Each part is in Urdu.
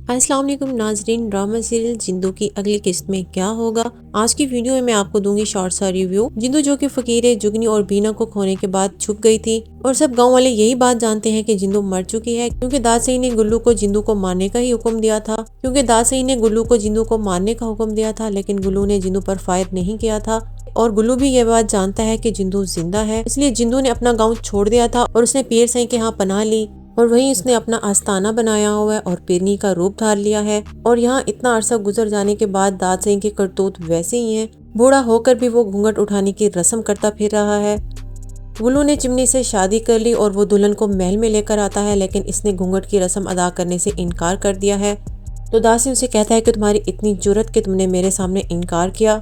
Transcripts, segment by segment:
السلام علیکم ناظرین، ڈرامہ سیریل جندو کی اگلی قسط میں کیا ہوگا؟ آج کی ویڈیو میں آپ کو دوں گی شارٹ سا ریویو۔ جندو جو کہ فقیرے جگنی اور بینا کو کھونے کے بعد چھپ گئی تھی اور سب گاؤں والے یہی بات جانتے ہیں کہ جندو مر چکی ہے، کیونکہ داد سئی نے گلو کو جندو کو مارنے کا ہی حکم دیا تھا لیکن گلو نے جندو پر فائر نہیں کیا تھا اور گلو بھی یہ بات جانتا ہے کہ جندو زندہ ہے، اس لیے جندو نے اپنا گاؤں چھوڑ دیا تھا اور اس نے پیر سئی کے ہاں پناہ لی اور وہیں اس نے اپنا آستانہ بنایا ہوا ہے اور پیرنی کا روپ دھار لیا ہے۔ اور یہاں اتنا عرصہ گزر جانے کے بعد داد سئی کے کرتوت ویسے ہی ہیں، بوڑھا ہو کر بھی وہ گھونگھٹ اٹھانے کی رسم کرتا پھر رہا ہے۔ گلو نے چمنی سے شادی کر لی اور وہ دلہن کو محل میں لے کر آتا ہے، لیکن اس نے گھونگھٹ کی رسم ادا کرنے سے انکار کر دیا ہے۔ تو داد سئی اسے کہتا ہے کہ تمہاری اتنی جرت کہ تم نے میرے سامنے انکار کیا۔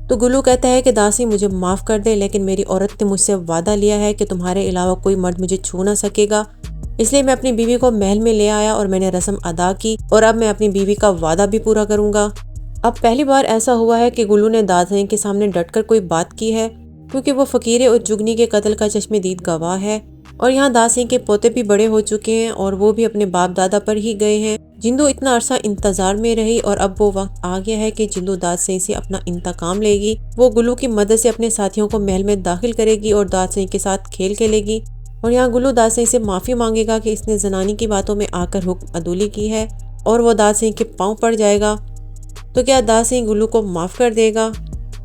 تو گلو کہتا ہے کہ داد سئی مجھے معاف کر دے، لیکن میری عورت نے مجھ سے وعدہ لیا ہے کہ تمہارے علاوہ کوئی مرد مجھے چھو نہ سکے گا، اس لیے میں اپنی بیوی کو محل میں لے آیا اور میں نے رسم ادا کی اور اب میں اپنی بیوی کا وعدہ بھی پورا کروں گا۔ اب پہلی بار ایسا ہوا ہے کہ گلو نے داد سئی کے سامنے ڈٹ کر کوئی بات کی ہے، کیونکہ وہ فقیرے اور جگنی کے قتل کا چشم دید گواہ ہے اور یہاں داد سئی کے پوتے بھی بڑے ہو چکے ہیں اور وہ بھی اپنے باپ دادا پر ہی گئے ہیں۔ جندو اتنا عرصہ انتظار میں رہی اور اب وہ وقت آ گیا ہے کہ جندو داد سئی سے اپنا انتقام لے گی۔ وہ گلو کی مدد سے اپنے ساتھیوں کو محل میں داخل کرے گی اور داد سئی کے ساتھ کھیل کھیلے گی اور یہاں گلو داد سئی سے معافی مانگے گا کہ اس نے زنانی کی باتوں میں آ کر حکم عدولی کی ہے اور وہ داد سئی کے پاؤں پڑ جائے گا۔ تو کیا داد سئی گلو کو معاف کر دے گا؟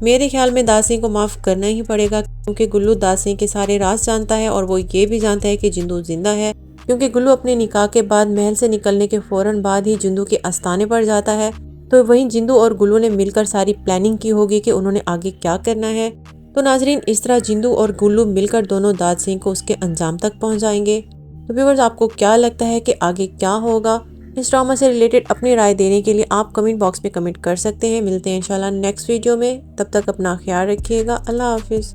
میرے خیال میں داد سئی کو معاف کرنا ہی پڑے گا، کیونکہ گلو داد سئی کے سارے راز جانتا ہے اور وہ یہ بھی جانتا ہے کہ جندو زندہ ہے، کیونکہ گلو اپنے نکاح کے بعد محل سے نکلنے کے فوراً بعد ہی جندو کے آستانے پر جاتا ہے۔ تو وہیں جندو اور گلو نے مل کر ساری پلاننگ کی ہوگی کہ انہوں نے آگے کیا کرنا ہے۔ تو ناظرین، اس طرح جندو اور گلو مل کر دونوں داد سئی کو اس کے انجام تک پہنچائیں گے۔ تو ویورز، آپ کو کیا لگتا ہے کہ آگے کیا ہوگا؟ اس ڈرامہ سے ریلیٹڈ اپنی رائے دینے کے لیے آپ کمنٹ باکس میں کمنٹ کر سکتے ہیں۔ ملتے ہیں انشاءاللہ نیکسٹ ویڈیو میں، تب تک اپنا خیال رکھیے گا۔ اللہ حافظ۔